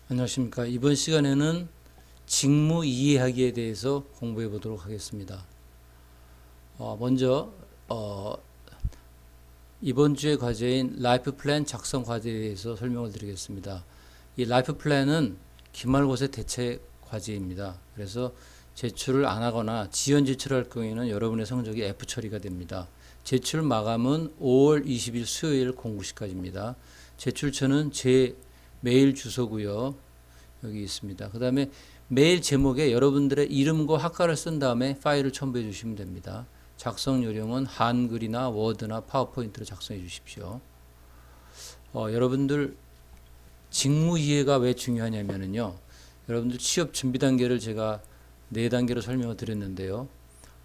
안녕하십니까. 이번 시간에는 직무 이해하기에 대해서 공부해 보도록 하겠습니다. 먼저 이번 주의 과제인 라이프 플랜 작성 과제에 대해서 설명을 드리겠습니다. 이 라이프 플랜은 기말고사 대체 과제입니다. 그래서 제출을 안 하거나 지연 제출할 경우에는 여러분의 성적이 F 처리가 됩니다. 제출 마감은 5월 20일 수요일 09시까지입니다. 제출처는 제 메일 주소고요. 여기 있습니다. 그 다음에 메일 제목에 여러분들의 이름과 학과를 쓴 다음에 파일을 첨부해 주시면 됩니다. 작성 요령은 한글이나 워드나 파워포인트로 작성해 주십시오. 여러분들 직무 이해가 왜 중요하냐면요. 여러분들 취업 준비 단계를 제가 4단계로 설명을 드렸는데요.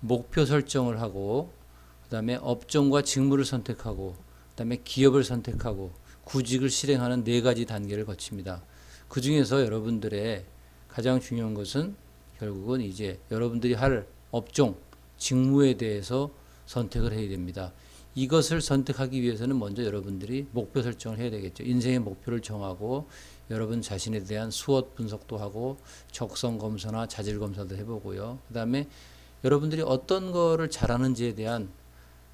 목표 설정을 하고, 그 다음에 업종과 직무를 선택하고, 그 다음에 기업을 선택하고, 구직을 실행하는 4가지 단계를 거칩니다. 그 중에서 여러분들의 가장 중요한 것은 결국은 이제 여러분들이 할 업종, 직무에 대해서 선택을 해야 됩니다. 이것을 선택하기 위해서는 먼저 여러분들이 목표 설정을 해야 되겠죠. 인생의 목표를 정하고 여러분 자신에 대한 수업 분석도 하고 적성 검사나 자질 검사도 해보고요. 그 다음에 여러분들이 어떤 거를 잘하는지에 대한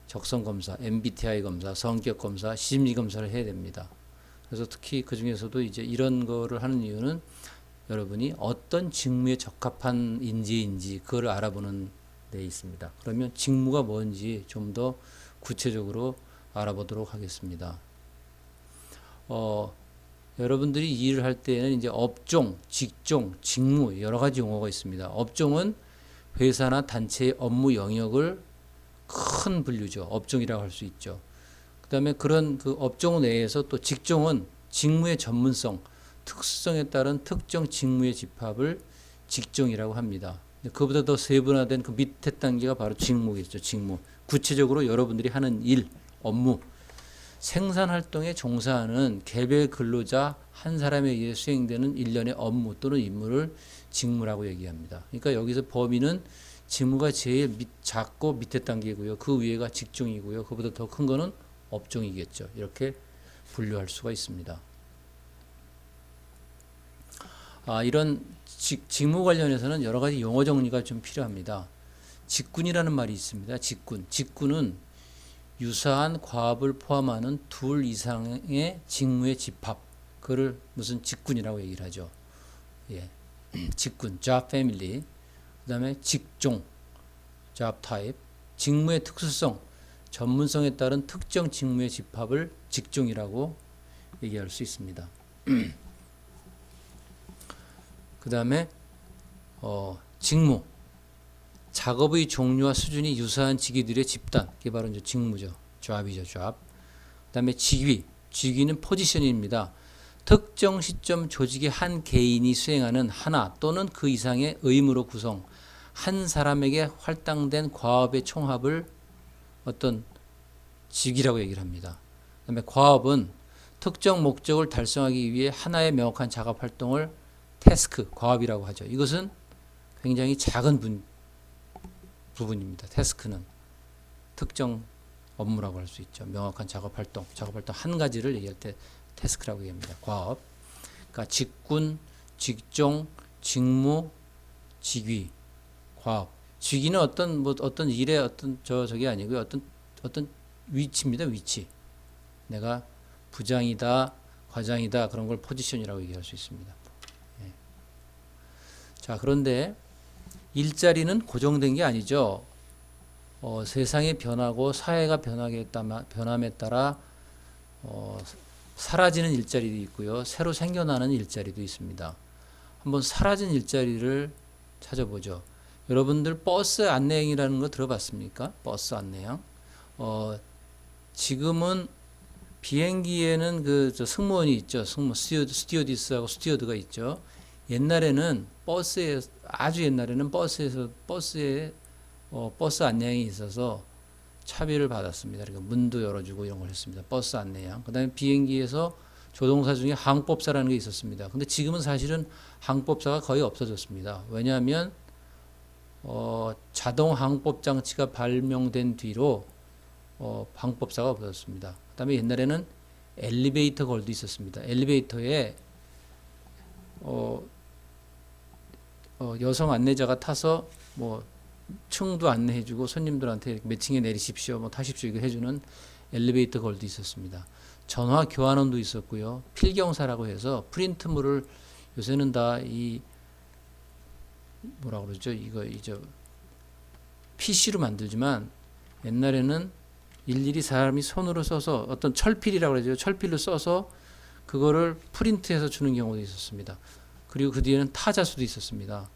적성 검사, MBTI 검사, 성격 검사, 심리 검사를 해야 됩니다. 그래서 특히 그 중에서도 이제 이런 거를 하는 이유는 여러분이 어떤 직무에 적합한 인재인지 그걸 알아보는 데 있습니다. 그러면 직무가 뭔지 좀 더 구체적으로 알아보도록 하겠습니다. 여러분들이 일을 할 때는 이제 업종, 직종, 직무 여러 가지 용어가 있습니다. 업종은 회사나 단체의 업무 영역을 큰 분류죠. 업종이라고 할 수 있죠. 그 다음에 그런 그 업종 내에서 또 직종은 직무의 전문성, 특수성에 따른 특정 직무의 집합을 직종이라고 합니다. 그보다 더 세분화된 그 밑에 단계가 바로 직무겠죠. 직무. 구체적으로 여러분들이 하는 일, 업무, 생산활동에 종사하는 개별 근로자 한 사람에 의해 수행되는 일련의 업무 또는 임무를 직무라고 얘기합니다. 그러니까 여기서 범위는 직무가 제일 작고 밑에 단계고요. 그 위에가 직종이고요. 그보다 더 큰 거는 업종이겠죠. 이렇게 분류할 수가 있습니다. 이런 직무 관련해서는 여러 가지 용어 정리가 좀 필요합니다. 직군이라는 말이 있습니다. 직군. 직군은 유사한 과업을 포함하는 둘 이상의 직무의 집합. 그를 무슨 직군이라고 얘기를 하죠. 예. 직군, job family. 그 다음에 직종, job type. 직무의 특수성, 전문성에 따른 특정 직무의 집합을 직종이라고 얘기할 수 있습니다. 그 다음에 직무, 작업의 종류와 수준이 유사한 직위들의 집단, 이게 바로 이제 직무죠. job이죠, job. 그 다음에 직위, 직위는 포지션입니다. 특정 시점 조직의 한 개인이 수행하는 하나 또는 그 이상의 의무로 구성, 한 사람에게 할당된 과업의 총합을 어떤 직위라고 얘기를 합니다. 그 다음에 과업은 특정 목적을 달성하기 위해 하나의 명확한 작업 활동을 태스크, 과업이라고 하죠. 이것은 굉장히 작은 부분입니다. 태스크는 특정 업무라고 할 수 있죠. 명확한 작업 활동 한 가지를 얘기할 때 태스크라고 얘기합니다. 과업. 그러니까 직군, 직종, 직무, 직위, 과업. 직위는 어떤 일의 저게 아니고요. 어떤 위치입니다. 위치. 내가 부장이다, 과장이다 그런 걸 포지션이라고 얘기할 수 있습니다. 예. 자, 그런데 일자리는 고정된 게 아니죠. 세상이 변하고 사회가 변함에 따라 사라지는 일자리도 있고요. 새로 생겨나는 일자리도 있습니다. 한번 사라진 일자리를 찾아보죠. 여러분들 버스 안내양이라는 거 들어봤습니까? 버스 안내양. 지금은 비행기에는 승무원이 있죠. 스튜어디스하고 스튜어드가 있죠. 옛날에는 아주 옛날에는 버스에 버스 안내양이 있어서 차비를 받았습니다. 그러니까 문도 열어주고 이런 걸 했습니다. 버스 안내양. 그 다음에 비행기에서 조종사 중에 항법사라는 게 있었습니다. 근데 지금은 사실은 항법사가 거의 없어졌습니다. 왜냐하면 자동 항법 장치가 발명된 뒤로 항법사가 없어졌습니다. 그 다음에 옛날에는 엘리베이터 걸도 있었습니다. 엘리베이터에 어, 여성 안내자가 타서 뭐 층도 안내해주고 손님들한테 몇 층에 내리십시오, 뭐 타십시오 이거 해주는 엘리베이터 걸도 있었습니다. 전화 교환원도 있었고요. 필경사라고 해서 프린트물을 요새는 다 이 뭐라 그러죠? 이거 이제 PC로 만들지만 옛날에는 일일이 사람이 손으로 써서 어떤 철필이라고 그러죠. 철필로 써서 그거를 프린트해서 주는 경우도 있었습니다. 그리고 그 뒤에는 타자수도 있었습니다.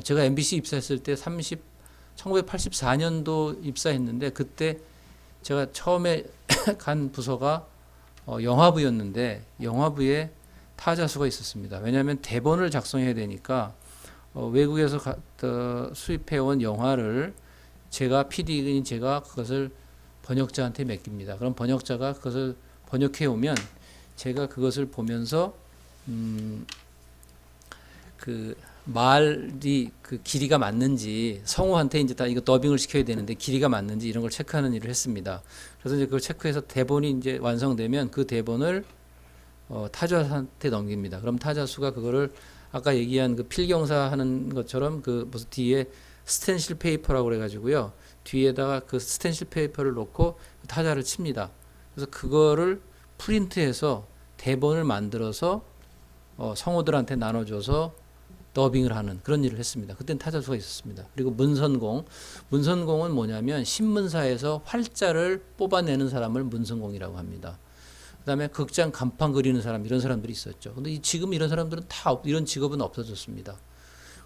제가 MBC 입사했을 때 1984년도 입사했는데 그때 제가 처음에 간 부서가 영화부였는데 영화부에 타자수가 있었습니다. 왜냐하면 대본을 작성해야 되니까 외국에서 수입해온 영화를 제가 PD인 제가 그것을 번역자한테 맡깁니다. 그럼 번역자가 그것을 번역해 오면 제가 그것을 보면서 그 말이 그 길이가 맞는지 성우한테 이제 다 이거 더빙을 시켜야 되는데 길이가 맞는지 이런 걸 체크하는 일을 했습니다. 그래서 이제 그걸 체크해서 대본이 이제 완성되면 그 대본을 타자한테 넘깁니다. 그럼 타자수가 그거를 아까 얘기한 그 필경사 하는 것처럼 그 무슨 뒤에 스텐실 페이퍼라고 그래가지고요. 뒤에다가 그 스텐실 페이퍼를 놓고 타자를 칩니다. 그래서 그거를 프린트해서 대본을 만들어서 성우들한테 나눠줘서 더빙을 하는 그런 일을 했습니다. 그때는 타자수가 있었습니다. 그리고 문선공은 뭐냐면 신문사에서 활자를 뽑아내는 사람을 문선공이라고 합니다. 그다음에 극장 간판 그리는 사람 이런 사람들이 있었죠. 근데 지금 이런 사람들은 다 이런 직업은 없어졌습니다.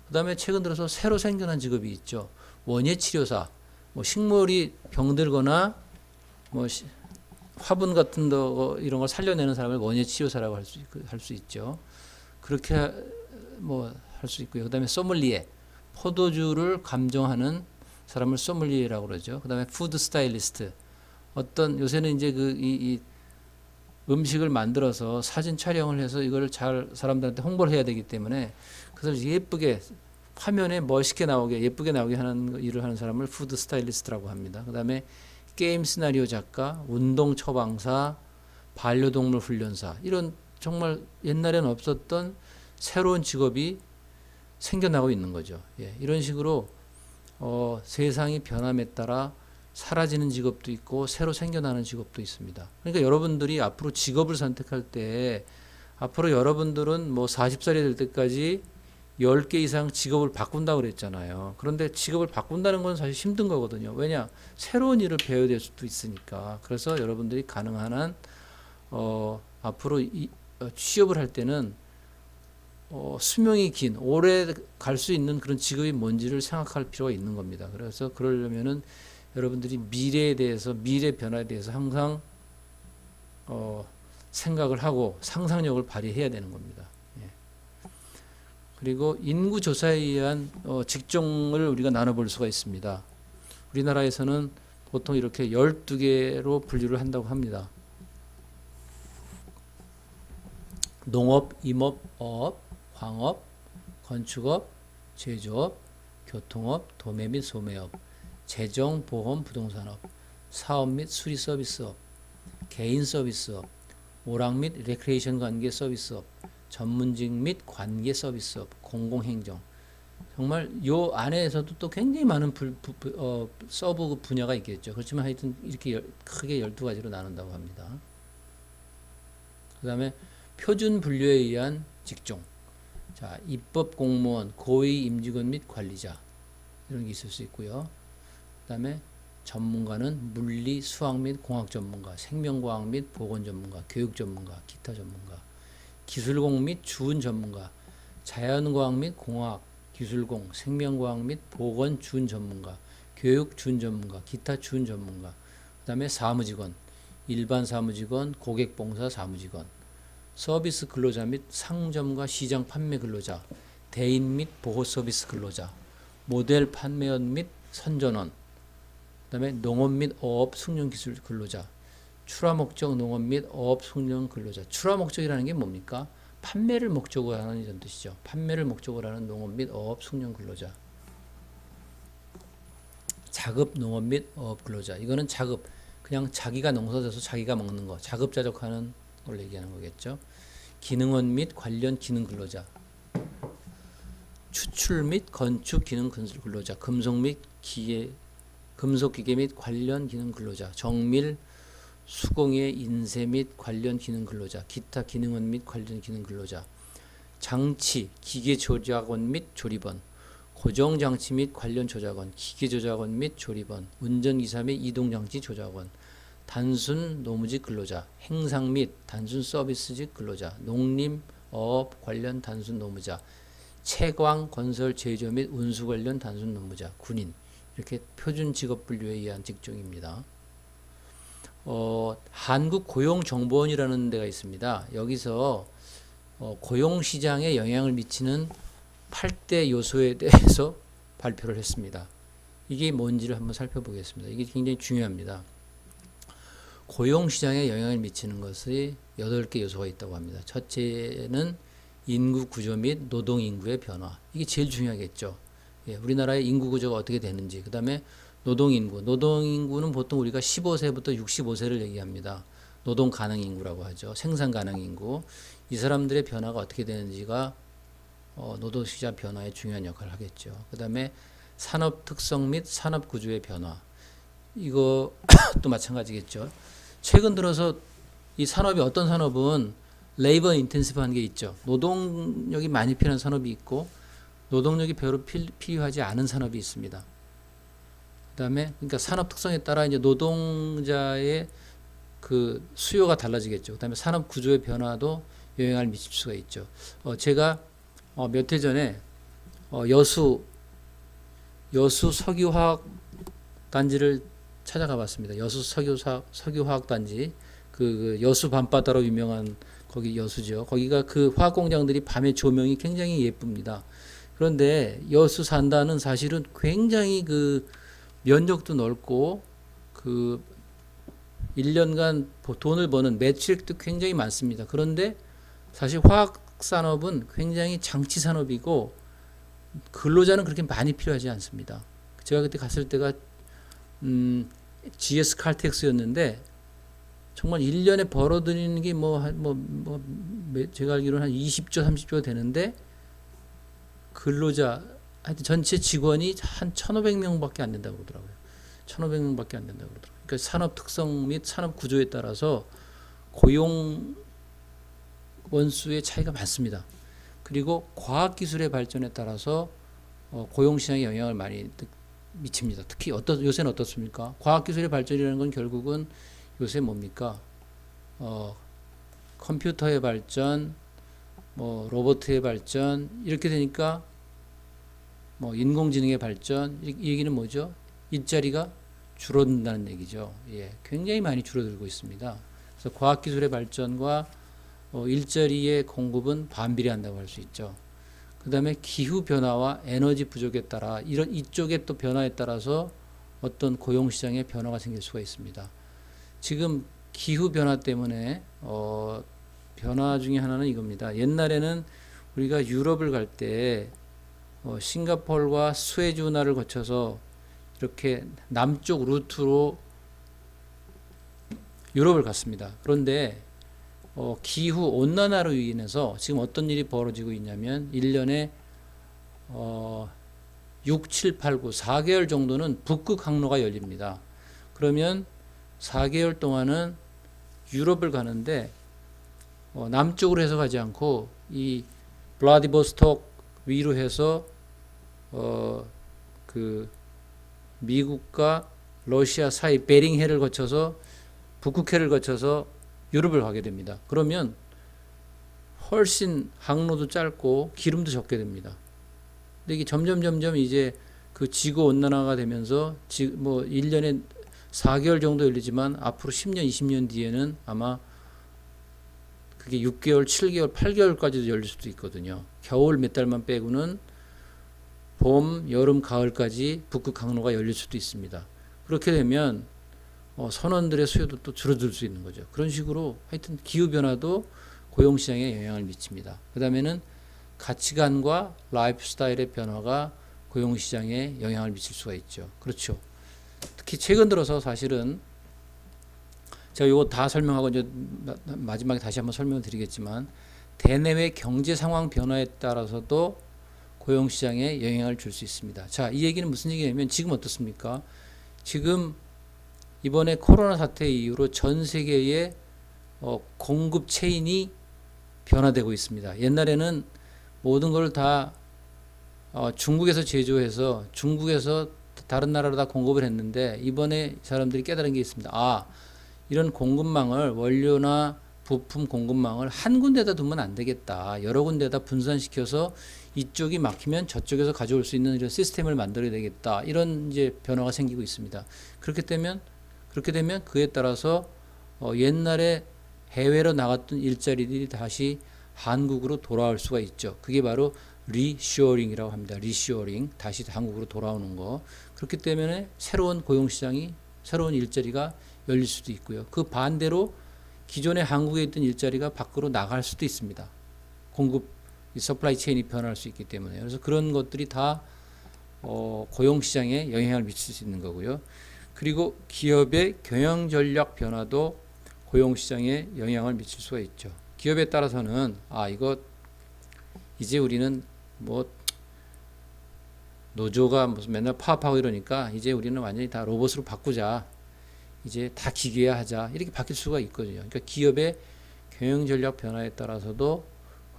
그다음에 최근 들어서 새로 생겨난 직업이 있죠. 원예치료사, 뭐 식물이 병들거나 뭐 화분 같은 거 이런 걸 살려내는 사람을 원예치료사라고 할 수 있죠. 그렇게 뭐 할 수 있고요. 그다음에 소믈리에, 포도주를 감정하는 사람을 소믈리에라고 그러죠. 그다음에 푸드 스타일리스트, 어떤 요새는 이제 이 음식을 만들어서 사진 촬영을 해서 이걸 잘 사람들한테 홍보를 해야 되기 때문에 그것을 예쁘게 화면에 멋있게 나오게 예쁘게 나오게 하는 일을 하는 사람을 푸드 스타일리스트라고 합니다. 그다음에 게임 시나리오 작가, 운동 처방사, 반려동물 훈련사 이런 정말 옛날에는 없었던 새로운 직업이 생겨나고 있는 거죠. 예, 이런 식으로 세상이 변함에 따라 사라지는 직업도 있고 새로 생겨나는 직업도 있습니다. 그러니까 여러분들이 앞으로 직업을 선택할 때 앞으로 여러분들은 뭐 40살이 될 때까지 10개 이상 직업을 바꾼다고 그랬잖아요. 그런데 직업을 바꾼다는 건 사실 힘든 거거든요. 왜냐? 새로운 일을 배워야 될 수도 있으니까. 그래서 여러분들이 가능한 한 앞으로 취업을 할 때는 수명이 긴 오래 갈 수 있는 그런 직업이 뭔지를 생각할 필요가 있는 겁니다. 그래서 그러려면은 여러분들이 미래에 대해서 미래 변화에 대해서 항상 생각을 하고 상상력을 발휘해야 되는 겁니다. 예. 그리고 인구 조사에 의한 직종을 우리가 나눠볼 수가 있습니다. 우리나라에서는 보통 이렇게 12개로 분류를 한다고 합니다. 농업, 임업, 어업, 광업, 건축업, 제조업, 교통업, 도매 및 소매업, 재정, 보험, 부동산업, 사업 및 수리 서비스업, 개인 서비스업, 오락 및 레크레이션 관계 서비스업, 전문직 및 관계 서비스업, 공공행정. 정말 요 안에서도 또 굉장히 많은 서브 분야가 있겠죠. 그렇지만 하여튼 이렇게 크게 12가지로 나눈다고 합니다. 그 다음에 표준 분류에 의한 직종. 자, 입법 공무원, 고위 임직원 및 관리자. 이런 게 있을 수 있고요. 그 다음에 전문가는 물리, 수학 및 공학 전문가, 생명과학 및 보건 전문가, 교육 전문가, 기타 전문가, 기술공 및 주은 전문가, 자연과학 및 공학, 기술공, 생명과학 및 보건 주은 전문가, 교육 주은 전문가, 기타 주은 전문가, 그 다음에 사무직원, 일반 사무직원, 고객봉사 사무직원, 서비스 근로자 및 상점과 시장 판매 근로자, 대인 및 보호 서비스 근로자, 모델 판매원 및 선전원, 그 다음에 농업 및 어업 숙련 기술 근로자, 출하 목적 농업 및 어업 숙련 근로자. 출하 목적이라는 게 뭡니까? 판매를 목적으로 하는 이런 뜻이죠. 판매를 목적으로 하는 농업 및 어업 숙련 근로자. 자급 농업 및 어업 근로자. 이거는 자급, 그냥 자기가 농사져서 자기가 먹는 거, 자급자족하는 걸 얘기하는 거겠죠. 기능원 및 관련 기능 근로자. 추출 및 건축 기능 근로자, 금속 및 기계, 금속 기계 및 관련 기능 근로자, 정밀 수공예 인쇄 및 관련 기능 근로자, 기타 기능원 및 관련 기능 근로자, 장치, 기계 조작원 및 조립원, 고정 장치 및 관련 조작원, 기계 조작원 및 조립원, 운전기사 및 이동장치 조작원, 단순 노무직 근로자, 행상 및 단순 서비스직 근로자, 농림, 어업 관련 단순 노무자, 채광, 건설, 제조 및 운수 관련 단순 노무자, 군인, 이렇게 표준 직업 분류에 의한 직종입니다. 한국고용정보원이라는 데가 있습니다. 여기서 고용시장에 영향을 미치는 8대 요소에 대해서 발표를 했습니다. 이게 뭔지를 한번 살펴보겠습니다. 이게 굉장히 중요합니다. 고용시장에 영향을 미치는 것이 8개 요소가 있다고 합니다. 첫째는 인구 구조 및 노동인구의 변화. 이게 제일 중요하겠죠. 예, 우리나라의 인구 구조가 어떻게 되는지. 그 다음에 노동인구. 노동인구는 보통 우리가 15세부터 65세를 얘기합니다. 노동 가능 인구라고 하죠. 생산 가능 인구. 이 사람들의 변화가 어떻게 되는지가 노동시장 변화에 중요한 역할을 하겠죠. 그 다음에 산업 특성 및 산업 구조의 변화. 이거 또 마찬가지겠죠. 최근 들어서 이 산업이 어떤 산업은 레이버 인텐시브한 게 있죠. 노동력이 많이 필요한 산업이 있고 노동력이 별로 필요하지 않은 산업이 있습니다. 그다음에 그러니까 산업 특성에 따라 이제 노동자의 그 수요가 달라지겠죠. 그다음에 산업 구조의 변화도 영향을 미칠 수가 있죠. 제가 몇 해 전에 여수 석유화학 단지를 찾아가 봤습니다. 여수 석유화학 단지 그 여수 밤바다로 유명한 거기 여수죠. 거기가 그 화학 공장들이 밤에 조명이 굉장히 예쁩니다. 그런데 여수 산다는 사실은 굉장히 그 면적도 넓고 그 1년간 돈을 버는 매출액도 굉장히 많습니다. 그런데 사실 화학 산업은 굉장히 장치 산업이고 근로자는 그렇게 많이 필요하지 않습니다. 제가 그때 갔을 때가 GS 칼텍스였는데 정말 1년에 벌어들이는 게 제가 알기로는 한 20조 30조가 되는데 근로자 하여튼 전체 직원이 한 1,500명밖에 안 된다고 그러더라고요. 1,500명밖에 안 된다고 그러더라고요. 그러니까 산업 특성 및 산업 구조에 따라서 고용 원수의 차이가 많습니다. 그리고 과학기술의 발전에 따라서 고용시장에 영향을 많이 미칩니다. 특히 요새는 어떻습니까? 과학기술의 발전이라는 건 결국은 요새 뭡니까? 컴퓨터의 발전, 로봇의 발전, 이렇게 되니까 인공지능의 발전, 이 얘기는 뭐죠? 일자리가 줄어든다는 얘기죠. 예, 굉장히 많이 줄어들고 있습니다. 그래서 과학기술의 발전과 일자리의 공급은 반비례한다고 할 수 있죠. 그 다음에 기후 변화와 에너지 부족에 따라 이쪽의 또 변화에 따라서 어떤 고용시장의 변화가 생길 수가 있습니다. 지금 기후 변화 때문에 변화 중에 하나는 이겁니다. 옛날에는 우리가 유럽을 갈 때 싱가포르와 스웨즈 운하를 거쳐서 이렇게 남쪽 루트로 유럽을 갔습니다. 그런데 기후 온난화로 인해서 지금 어떤 일이 벌어지고 있냐면 1년에 6, 7, 8, 9, 4개월 정도는 북극 항로가 열립니다. 그러면 4개월 동안은 유럽을 가는데 남쪽으로 해서 가지 않고 이 블라디보스톡 위로 해서 그 미국과 러시아 사이 베링해를 거쳐서 북극해를 거쳐서 유럽을 가게 됩니다. 그러면 훨씬 항로도 짧고 기름도 적게 됩니다. 근데 이게 점점 이제 그 지구 온난화가 되면서 1년에 4개월 정도 열리지만 앞으로 10년, 20년 뒤에는 아마 그게 6개월, 7개월, 8개월까지도 열릴 수도 있거든요. 겨울 몇 달만 빼고는 봄, 여름, 가을까지 북극 항로가 열릴 수도 있습니다. 그렇게 되면 선원들의 수요도 또 줄어들 수 있는 거죠. 그런 식으로 하여튼 기후변화도 고용시장에 영향을 미칩니다. 그 다음에는 가치관과 라이프 스타일의 변화가 고용시장에 영향을 미칠 수가 있죠. 그렇죠. 특히 최근 들어서 사실은 제가 이거 다 설명하고 이제 마지막에 다시 한번 설명을 드리겠지만 대내외 경제 상황 변화에 따라서도 고용시장에 영향을 줄 수 있습니다. 자, 이 얘기는 무슨 얘기냐면 지금 어떻습니까? 지금 이번에 코로나 사태 이후로 전 세계의 공급 체인이 변화되고 있습니다. 옛날에는 모든 걸 다 중국에서 제조해서 중국에서 다른 나라로 다 공급을 했는데 이번에 사람들이 깨달은 게 있습니다. 아, 이런 공급망을 원료나 부품 공급망을 한 군데다 두면 안 되겠다. 여러 군데다 분산시켜서 이쪽이 막히면 저쪽에서 가져올 수 있는 이런 시스템을 만들어야 되겠다. 이런 이제 변화가 생기고 있습니다. 그렇게 되면 그에 따라서 옛날에 해외로 나갔던 일자리들이 다시 한국으로 돌아올 수가 있죠. 그게 바로 리쇼어링이라고 합니다. 리쇼어링, 다시 한국으로 돌아오는 거. 그렇기 때문에 새로운 고용시장이, 새로운 일자리가 열릴 수도 있고요. 그 반대로 기존에 한국에 있던 일자리가 밖으로 나갈 수도 있습니다. 공급, 서플라이 체인이 변할 수 있기 때문에. 그래서 그런 것들이 다 고용시장에 영향을 미칠 수 있는 거고요. 그리고 기업의 경영 전략 변화도 고용시장에 영향을 미칠 수가 있죠. 기업에 따라서는 이거 이제 우리는 뭐 노조가 무슨 맨날 파업하고 이러니까 이제 우리는 완전히 다 로봇으로 바꾸자. 이제 다 기계화 하자. 이렇게 바뀔 수가 있거든요. 그러니까 기업의 경영 전략 변화에 따라서도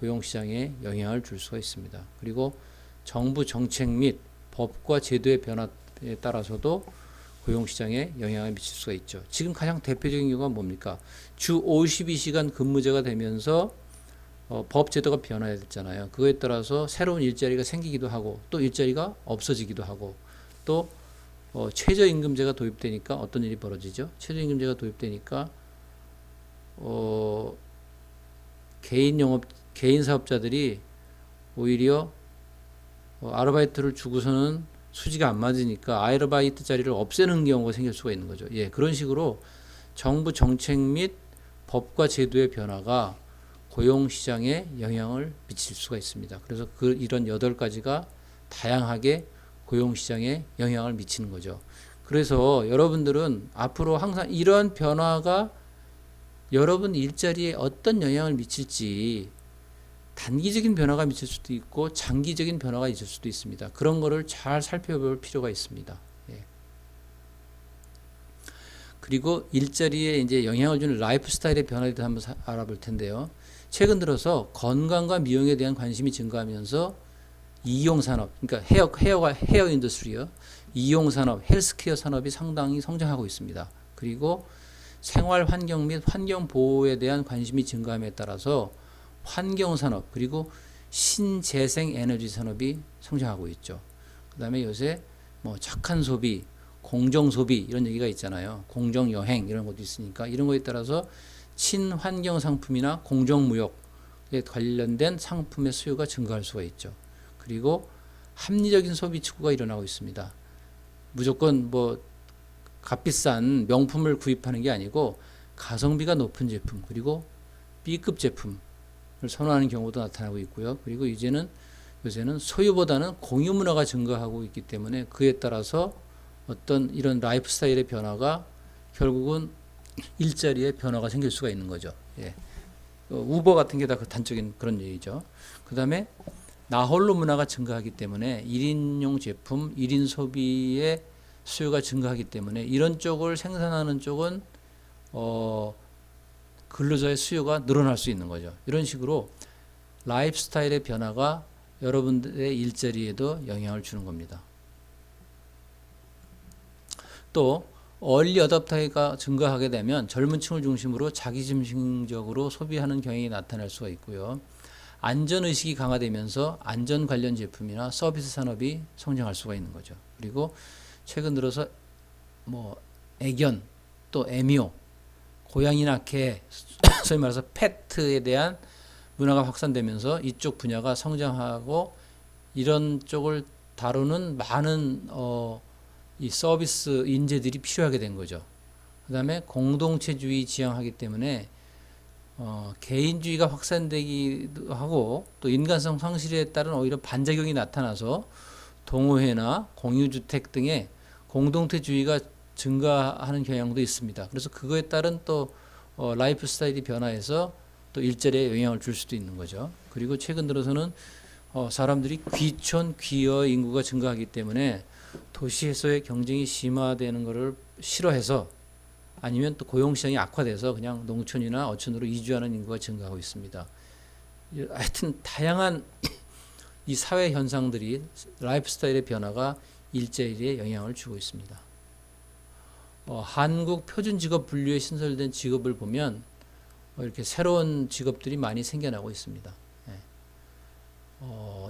고용시장에 영향을 줄 수가 있습니다. 그리고 정부 정책 및 법과 제도의 변화에 따라서도 고용시장에 영향을 미칠 수가 있죠. 지금 가장 대표적인 경우가 뭡니까? 주 52시간 근무제가 되면서 법 제도가 변화했잖아요. 그거에 따라서 새로운 일자리가 생기기도 하고 또 일자리가 없어지기도 하고 또 최저임금제가 도입되니까 어떤 일이 벌어지죠? 최저임금제가 도입되니까 개인 사업자들이 오히려 아르바이트를 주고서는 수지가 안 맞으니까 아르바이트 자리를 없애는 경우가 생길 수가 있는 거죠. 예, 그런 식으로 정부 정책 및 법과 제도의 변화가 고용시장에 영향을 미칠 수가 있습니다. 그래서 이런 8가지가 다양하게 고용시장에 영향을 미치는 거죠. 그래서 여러분들은 앞으로 항상 이러한 변화가 여러분 일자리에 어떤 영향을 미칠지 단기적인 변화가 미칠 수도 있고 장기적인 변화가 있을 수도 있습니다. 그런 거를 잘 살펴볼 필요가 있습니다. 예. 그리고 일자리에 이제 영향을 주는 라이프 스타일의 변화에 대해서 한번 알아볼 텐데요. 최근 들어서 건강과 미용에 대한 관심이 증가하면서 이용 산업, 그러니까 헤어 인더스트리요. 이용 산업, 헬스케어 산업이 상당히 성장하고 있습니다. 그리고 생활 환경 및 환경 보호에 대한 관심이 증가함에 따라서 환경 산업 그리고 신재생 에너지 산업이 성장하고 있죠. 그다음에 요새 뭐 착한 소비, 공정 소비 이런 얘기가 있잖아요. 공정 여행 이런 것도 있으니까 이런 거에 따라서 친환경 상품이나 공정 무역에 관련된 상품의 수요가 증가할 수가 있죠. 그리고 합리적인 소비 추구가 일어나고 있습니다. 무조건 뭐 값비싼 명품을 구입하는 게 아니고 가성비가 높은 제품 그리고 B급 제품을 선호하는 경우도 나타나고 있고요. 그리고 요새는 소유보다는 공유 문화가 증가하고 있기 때문에 그에 따라서 어떤 이런 라이프 스타일의 변화가 결국은 일자리의 변화가 생길 수가 있는 거죠. 예. 우버 같은 게 다 그 단적인 그런 얘기죠. 그 다음에 나홀로 문화가 증가하기 때문에 1인용 제품, 1인 소비의 수요가 증가하기 때문에 이런 쪽을 생산하는 쪽은 근로자의 수요가 늘어날 수 있는 거죠. 이런 식으로 라이프 스타일의 변화가 여러분들의 일자리에도 영향을 주는 겁니다. 또 얼리 어댑터가 증가하게 되면 젊은 층을 중심으로 자기중심적으로 소비하는 경향이 나타날 수가 있고요. 안전의식이 강화되면서 안전 관련 제품이나 서비스 산업이 성장할 수가 있는 거죠. 그리고 최근 들어서 뭐 애견 또 애묘 고양이나 개 소위 말해서 페트에 대한 문화가 확산되면서 이쪽 분야가 성장하고 이런 쪽을 다루는 많은 이 서비스 인재들이 필요하게 된 거죠. 그 다음에 공동체주의 지향하기 때문에 개인주의가 확산되기도 하고 또 인간성 상실에 따른 오히려 반작용이 나타나서 동호회나 공유주택 등의 공동체주의가 증가하는 경향도 있습니다. 그래서 그거에 따른 또 라이프 스타일이 변화해서 또 일자리에 영향을 줄 수도 있는 거죠. 그리고 최근 들어서는 사람들이 귀촌, 귀여 인구가 증가하기 때문에 도시에서의 경쟁이 심화되는 것을 싫어해서 아니면 또 고용시장이 악화돼서 그냥 농촌이나 어촌으로 이주하는 인구가 증가하고 있습니다. 하여튼 다양한 이 사회 현상들이 라이프 스타일의 변화가 일자리에 영향을 주고 있습니다. 한국 표준 직업 분류에 신설된 직업을 보면 이렇게 새로운 직업들이 많이 생겨나고 있습니다.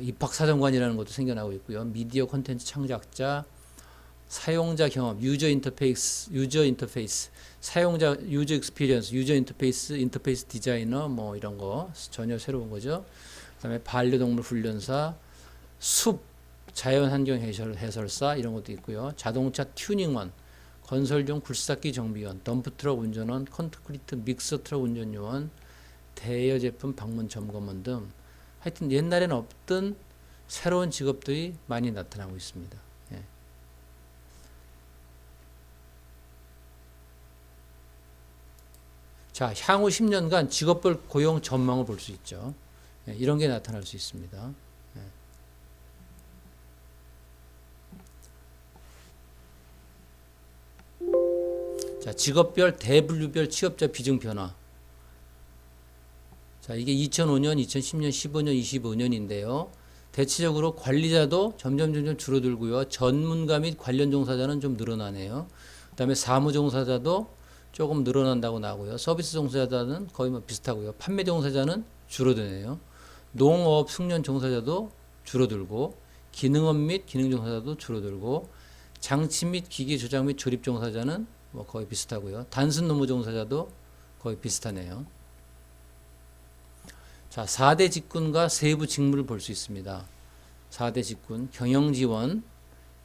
입학사정관이라는 것도 생겨나고 있고요. 미디어 콘텐츠 창작자, 사용자 경험, 유저 인터페이스, 사용자 유저 익스피리언스, 유저 인터페이스 디자이너 뭐 이런 거 전혀 새로운 거죠. 그다음에 반려동물 훈련사, 숲 자연환경 해설사 이런 것도 있고요. 자동차 튜닝원, 건설용 굴삭기 정비원, 덤프트럭 운전원, 콘크리트 믹서 트럭 운전요원, 대여 제품 방문 점검원 등 하여튼 옛날에는 없던 새로운 직업들이 많이 나타나고 있습니다. 예. 자, 향후 10년간 직업별 고용 전망을 볼 수 있죠. 예, 이런 게 나타날 수 있습니다. 예. 자, 직업별 대분류별 취업자 비중 변화. 자, 이게 2005년, 2010년, 15년, 25년인데요. 대체적으로 관리자도 점점 줄어들고요. 전문가 및 관련 종사자는 좀 늘어나네요. 그 다음에 사무 종사자도 조금 늘어난다고 나오고요. 서비스 종사자는 거의 뭐 비슷하고요. 판매 종사자는 줄어드네요. 농업 숙련 종사자도 줄어들고, 기능업 및 기능 종사자도 줄어들고, 장치 및 기기 조작 및 조립 종사자는 뭐 거의 비슷하고요. 단순 노무 종사자도 거의 비슷하네요. 자, 4대 직군과 세부 직무를 볼 수 있습니다. 4대 직군, 경영지원,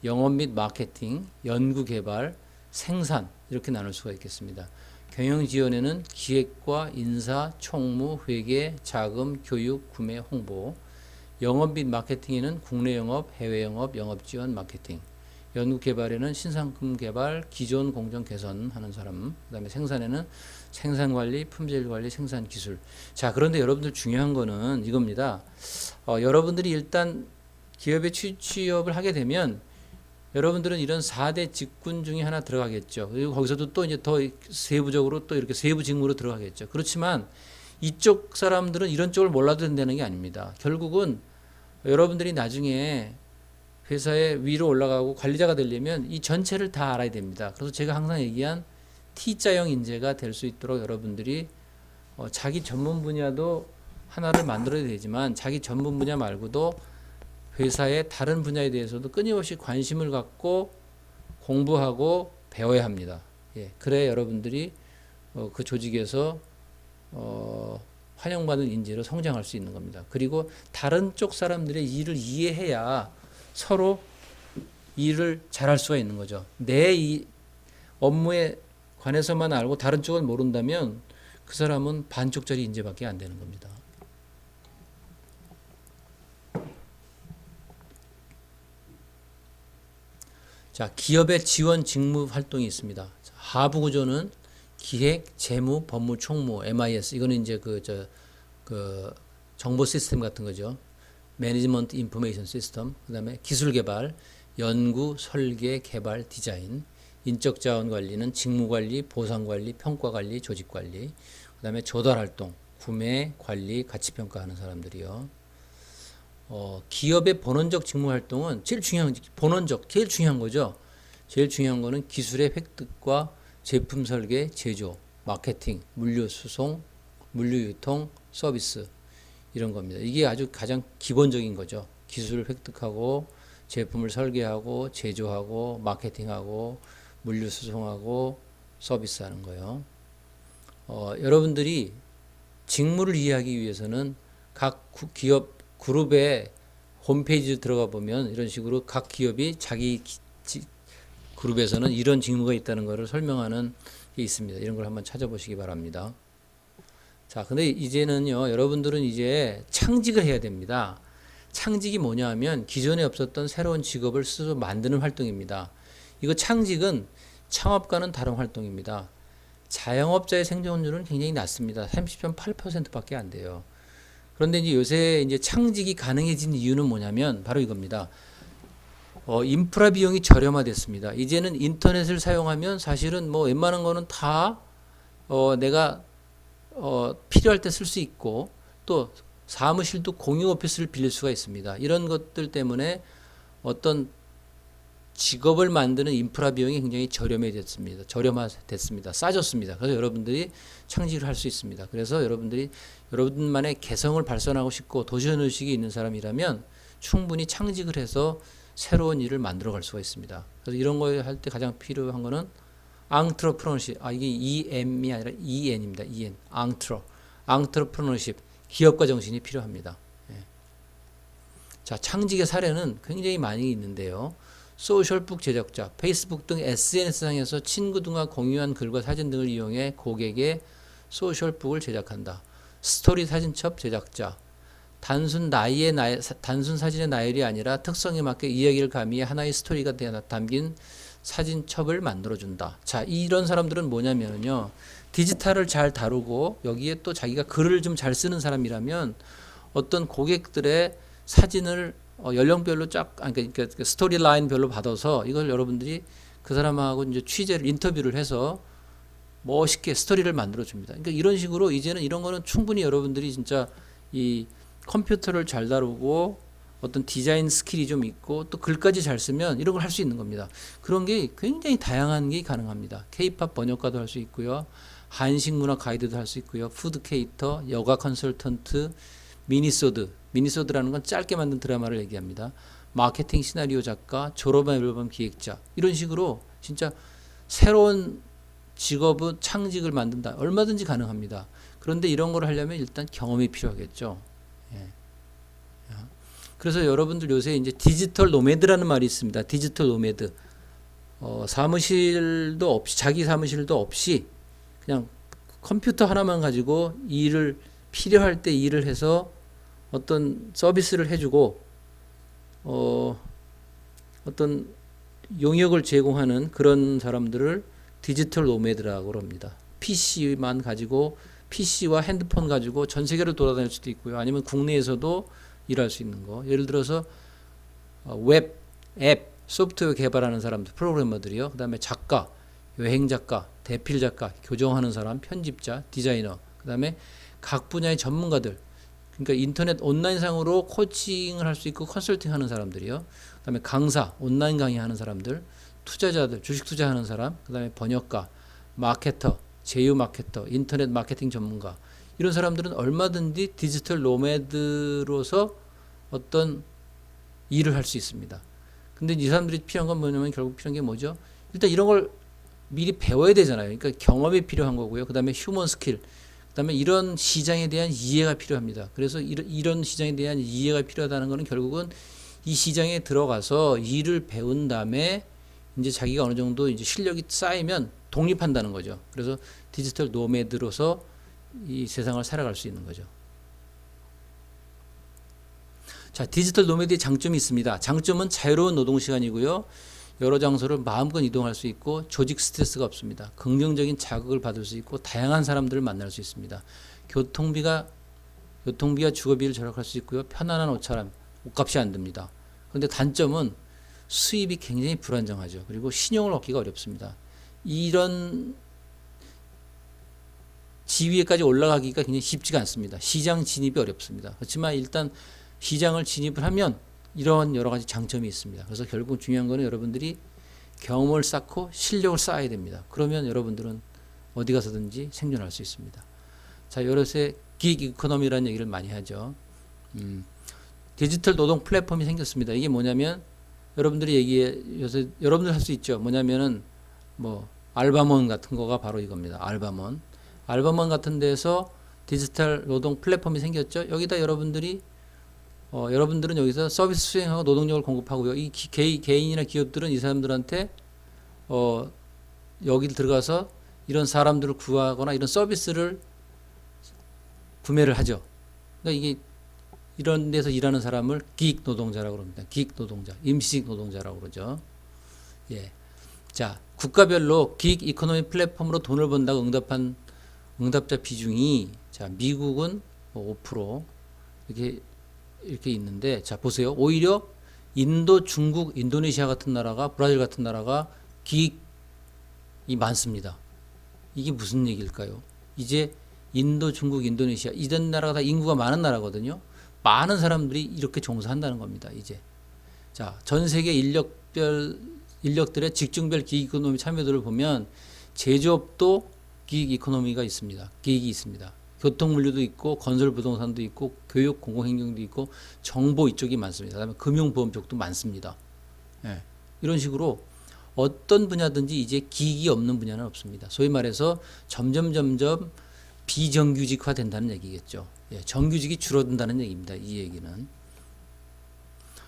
영업 및 마케팅, 연구개발, 생산 이렇게 나눌 수가 있겠습니다. 경영지원에는 기획과 인사, 총무, 회계, 자금, 교육, 구매, 홍보, 영업 및 마케팅에는 국내 영업, 해외 영업, 영업지원, 마케팅, 연구개발에는 신상품 개발, 기존 공정 개선하는 사람, 그 다음에 생산에는 생산관리, 품질관리, 생산기술. 자, 그런데 여러분들 중요한 거는 이겁니다. 여러분들이 일단 기업에 취업을 하게 되면 여러분들은 이런 4대 직군 중에 하나 들어가겠죠. 그리고 거기서도 또 이제 더 세부적으로 또 이렇게 세부 직무로 들어가겠죠. 그렇지만 이쪽 사람들은 이런 쪽을 몰라도 된다는 게 아닙니다. 결국은 여러분들이 나중에 회사에 위로 올라가고 관리자가 되려면 이 전체를 다 알아야 됩니다. 그래서 제가 항상 얘기한 T자형 인재가 될 수 있도록 여러분들이 자기 전문 분야도 하나를 만들어야 되지만 자기 전문 분야 말고도 회사의 다른 분야에 대해서도 끊임없이 관심을 갖고 공부하고 배워야 합니다. 예, 그래야 여러분들이 그 조직에서 환영받는 인재로 성장할 수 있는 겁니다. 그리고 다른 쪽 사람들의 일을 이해해야 서로 일을 잘할 수가 있는 거죠. 내 이 업무에 관해서만 알고 다른 쪽을 모른다면 그 사람은 반쪽짜리 인재밖에 안 되는 겁니다. 자, 기업의 지원 직무 활동이 있습니다. 하부 구조는 기획, 재무, 법무, 총무, MIS 이거는 이제 그 정보 시스템 같은 거죠. 매니지먼트 인포메이션 시스템, 그다음에 기술 개발, 연구, 설계, 개발, 디자인, 인적 자원 관리는 직무 관리, 보상 관리, 평가 관리, 조직 관리, 그다음에 조달 활동, 구매, 관리, 가치 평가하는 사람들이요. 기업의 본원적 직무 활동은 제일 중요한 제일 중요한 거죠. 제일 중요한 거는 기술의 획득과 제품 설계, 제조, 마케팅, 물류 수송, 물류 유통, 서비스 이런 겁니다. 이게 아주 가장 기본적인 거죠. 기술을 획득하고 제품을 설계하고 제조하고 마케팅하고 물류 수송하고 서비스하는 거예요. 여러분들이 직무를 이해하기 위해서는 각 기업 그룹의 홈페이지 들어가 보면 이런 식으로 각 기업이 자기 그룹에서는 이런 직무가 있다는 것을 설명하는 게 있습니다. 이런 걸 한번 찾아보시기 바랍니다. 자, 근데 이제는요, 여러분들은 이제 창직을 해야 됩니다. 창직이 뭐냐 하면 기존에 없었던 새로운 직업을 스스로 만드는 활동입니다. 이거 창직은 창업과는 다른 활동입니다. 자영업자의 생존율은 굉장히 낮습니다. 30.8%밖에 안 돼요. 그런데 이제 요새 이제 창직이 가능해진 이유는 뭐냐면 바로 이겁니다. 인프라 비용이 저렴화됐습니다. 이제는 인터넷을 사용하면 사실은 뭐 웬만한 거는 다 내가 필요할 때 쓸 수 있고 또 사무실도 공용 오피스를 빌릴 수가 있습니다. 이런 것들 때문에 어떤 직업을 만드는 인프라 비용이 굉장히 저렴화됐습니다. 싸졌습니다. 그래서 여러분들이 창직을 할 수 있습니다. 그래서 여러분만의 개성을 발산하고 싶고 도전 의식이 있는 사람이라면 충분히 창직을 해서 새로운 일을 만들어 갈 수가 있습니다. 그래서 이런 거 할 때 가장 필요한 거는 entrepreneurship. 이게 EM이 아니라 EN입니다. EN. entrepreneurship. 기업가 정신이 필요합니다. 예. 자, 창직의 사례는 굉장히 많이 있는데요. 소셜북 제작자, 페이스북 등 SNS상에서 친구 등과 공유한 글과 사진 등을 이용해 고객의 소셜북을 제작한다. 스토리 사진첩 제작자, 단순 사진의 나열이 아니라 특성에 맞게 이야기를 가미해 하나의 스토리가 담긴 사진첩을 만들어준다. 자, 이런 사람들은 뭐냐면요. 디지털을 잘 다루고 여기에 또 자기가 글을 좀 잘 쓰는 사람이라면 어떤 고객들의 사진을 연령별로 그러니까 스토리 라인별로 받아서 이걸 여러분들이 그 사람하고 이제 인터뷰를 해서 멋있게 스토리를 만들어 줍니다. 그러니까 이런 식으로 이제는 이런 거는 충분히 여러분들이 진짜 이 컴퓨터를 잘 다루고 어떤 디자인 스킬이 좀 있고 또 글까지 잘 쓰면 이런 걸 할 수 있는 겁니다. 그런 게 굉장히 다양한 게 가능합니다. K-팝 번역가도 할 수 있고요. 한식 문화 가이드도 할 수 있고요. 푸드 케이터, 여가 컨설턴트, 미니소드라는 건 짧게 만든 드라마를 얘기합니다. 마케팅 시나리오 작가, 졸업 앨범 기획자 이런 식으로 진짜 새로운 직업은 창직을 만든다. 얼마든지 가능합니다. 그런데 이런 걸 하려면 일단 경험이 필요하겠죠. 예. 그래서 여러분들 요새 이제 디지털 노매드라는 말이 있습니다. 디지털 노매드. 사무실도 없이, 자기 사무실도 없이 그냥 컴퓨터 하나만 가지고 필요할 때 일을 해서 어떤 서비스를 해주고 어떤 용역을 제공하는 그런 사람들을 디지털 노매드라고 합니다. PC와 핸드폰 가지고 전 세계를 돌아다닐 수도 있고요. 아니면 국내에서도 일할 수 있는 거. 예를 들어서 앱, 소프트웨어 개발하는 사람들, 프로그래머들이요. 그 다음에 작가, 여행작가, 대필작가, 교정하는 사람, 편집자, 디자이너, 그 다음에 각 분야의 전문가들, 그러니까 인터넷 온라인상으로 코칭을 할 수 있고 컨설팅 하는 사람들이요. 그 다음에 강사, 온라인 강의하는 사람들, 투자자들, 주식 투자하는 사람, 그 다음에 번역가, 마케터, 제휴 마케터, 인터넷 마케팅 전문가, 이런 사람들은 얼마든지 디지털 노매드로서 어떤 일을 할 수 있습니다. 근데 이 사람들이 필요한 건 뭐냐면 결국 필요한 게 뭐죠? 일단 이런 걸 미리 배워야 되잖아요. 그러니까 경험이 필요한 거고요. 그 다음에 휴먼 스킬, 그 다음에 이런 시장에 대한 이해가 필요합니다. 그래서 이런 시장에 대한 이해가 필요하다는 것은 결국은 이 시장에 들어가서 일을 배운 다음에 이제 자기가 어느 정도 이제 실력이 쌓이면 독립한다는 거죠. 그래서 디지털 노매드로서 이 세상을 살아갈 수 있는 거죠. 자, 디지털 노매드의 장점이 있습니다. 장점은 자유로운 노동 시간이고요. 여러 장소를 마음껏 이동할 수 있고 조직 스트레스가 없습니다. 긍정적인 자극을 받을 수 있고 다양한 사람들을 만날 수 있습니다. 교통비와 주거비를 절약할 수 있고요. 편안한 옷값이 안 듭니다. 그런데 단점은 수입이 굉장히 불안정하죠. 그리고 신용을 얻기가 어렵습니다. 이런 지위에까지 올라가기가 굉장히 쉽지가 않습니다. 시장 진입이 어렵습니다. 그렇지만 일단 시장을 진입을 하면 이런 여러 가지 장점이 있습니다. 그래서 결국 중요한 거는 여러분들이 경험을 쌓고 실력을 쌓아야 됩니다. 그러면 여러분들은 어디 가서든지 생존할 수 있습니다. 자, 요새 기ግ 이코노미라는 얘기를 많이 하죠. 디지털 노동 플랫폼이 생겼습니다. 이게 뭐냐면 요새 여러분들 할 수 있죠. 뭐냐면은 알바몬 같은 거가 바로 이겁니다. 알바몬 같은 데서 디지털 노동 플랫폼이 생겼죠. 여기다 여러분들은 여기서 서비스 수행하고 노동력을 공급하고요. 이 개인이나 기업들은 이 사람들한테 여기 들어가서 이런 사람들을 구하거나 이런 서비스를 구매를 하죠. 그러니까 이게 이런 데서 일하는 사람을 기익 노동자라고 합니다. 기익 노동자, 임시직 노동자라고 그러죠. 예. 자, 국가별로 기익 이코노미 플랫폼으로 돈을 번다고 응답자 비중이, 자, 미국은 5%, 이렇게 있는데, 자 보세요. 오히려 인도, 중국, 인도네시아 같은 나라가, 브라질 같은 나라가 기익이 많습니다. 이게 무슨 얘기일까요? 이제 인도, 중국, 인도네시아 이런 나라가 다 인구가 많은 나라거든요. 많은 사람들이 이렇게 종사한다는 겁니다. 이제 자, 전 세계 인력들의 직종별 기익 이코노미 참여도를 보면 제조업도 기익 이코노미가 있습니다. 기익이 있습니다. 교통물류도 있고, 건설 부동산도 있고, 교육 공공행정도 있고, 정보 이쪽이 많습니다. 그다음에 금융보험 쪽도 많습니다. 예. 이런 식으로 어떤 분야든지 이제 기익이 없는 분야는 없습니다. 소위 말해서 점점 비정규직화 된다는 얘기겠죠. 예, 정규직이 줄어든다는 얘기입니다. 이 얘기는.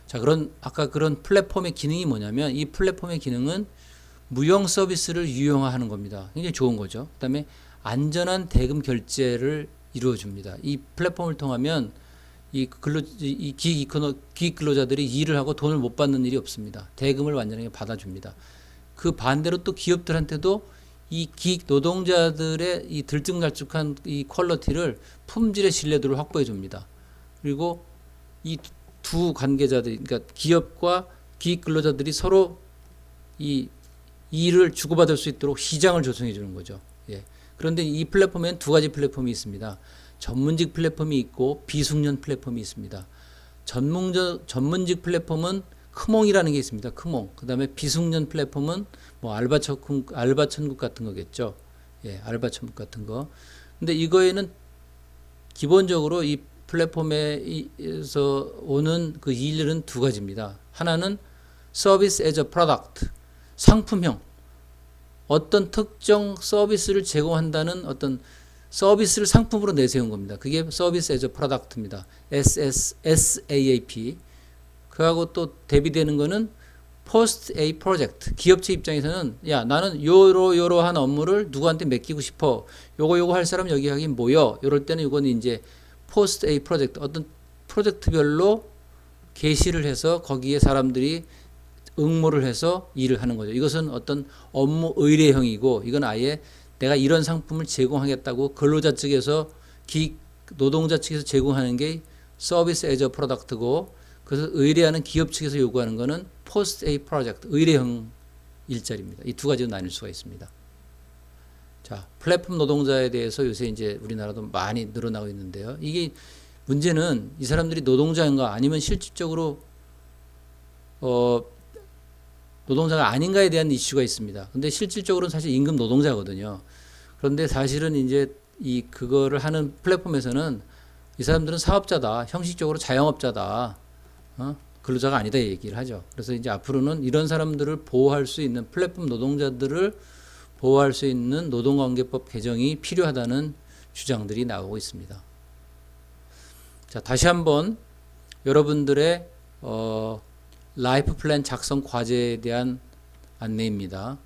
자, 아까 그런 플랫폼의 기능이 뭐냐면, 이 플랫폼의 기능은 무형 서비스를 유형화하는 겁니다. 굉장히 좋은 거죠. 그다음에 안전한 대금 결제를 이루어줍니다. 이 플랫폼을 통하면 이 기익 근로자들이 일을 하고 돈을 못 받는 일이 없습니다. 대금을 완전하게 받아줍니다. 그 반대로 또 기업들한테도 이 기익 노동자들의 이 들쭉날쭉한 이 퀄리티를, 품질의 신뢰도를 확보해 줍니다. 그리고 이 두 관계자들, 그러니까 기업과 기익 근로자들이 서로 이 일을 주고받을 수 있도록 시장을 조성해 주는 거죠. 예. 그런데 이 플랫폼에는 두 가지 플랫폼이 있습니다. 전문직 플랫폼이 있고 비숙련 플랫폼이 있습니다. 전문직 플랫폼은 크몽이라는 게 있습니다. 크몽. 그다음에 비숙련 플랫폼은 뭐 알바천국 같은 거겠죠. 예, 알바천국 같은 거. 근데 이거에는 기본적으로 이 플랫폼에서 오는 그 일은 두 가지입니다. 하나는 서비스 as a product, 상품형. 어떤 특정 서비스를 제공한다는 어떤 서비스를 상품으로 내세운 겁니다. 그게 서비스 as a product입니다. SAP. 그하고 또 대비되는 거는 post A project. 기업체 입장에서는 야, 나는 요러한 업무를 누구한테 맡기고 싶어. 요거 할 사람 여기 모여. 이럴 때는 이거는 이제 post A project. 어떤 프로젝트별로 게시를 해서 거기에 사람들이 응모를 해서 일을 하는 거죠. 이것은 어떤 업무 의뢰형이고, 이건 아예 내가 이런 상품을 제공하겠다고 근로자 측에서 노동자 측에서 제공하는 게 서비스 에저 프로덕트고, 그래서 의뢰하는 기업 측에서 요구하는 거는 포스트 A 프로젝트, 의뢰형 일자리입니다. 이 두 가지로 나뉠 수가 있습니다. 자, 플랫폼 노동자에 대해서 요새 이제 우리나라도 많이 늘어나고 있는데요. 이게 문제는 이 사람들이 노동자인가 아니면 실질적으로 노동자가 아닌가에 대한 이슈가 있습니다. 근데 실질적으로는 사실 임금 노동자거든요. 그런데 사실은 이제 그거를 하는 플랫폼에서는 이 사람들은 사업자다, 형식적으로 자영업자다, 근로자가 아니다 얘기를 하죠. 그래서 이제 앞으로는 이런 사람들을 보호할 수 있는, 플랫폼 노동자들을 보호할 수 있는 노동관계법 개정이 필요하다는 주장들이 나오고 있습니다. 자, 다시 한번 여러분들의 라이프 플랜 작성 과제에 대한 안내입니다.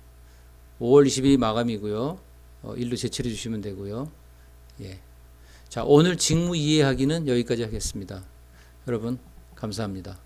5월 20일이 마감이고요. 일로 제출해 주시면 되고요. 예. 자, 오늘 직무 이해하기는 여기까지 하겠습니다. 여러분, 감사합니다.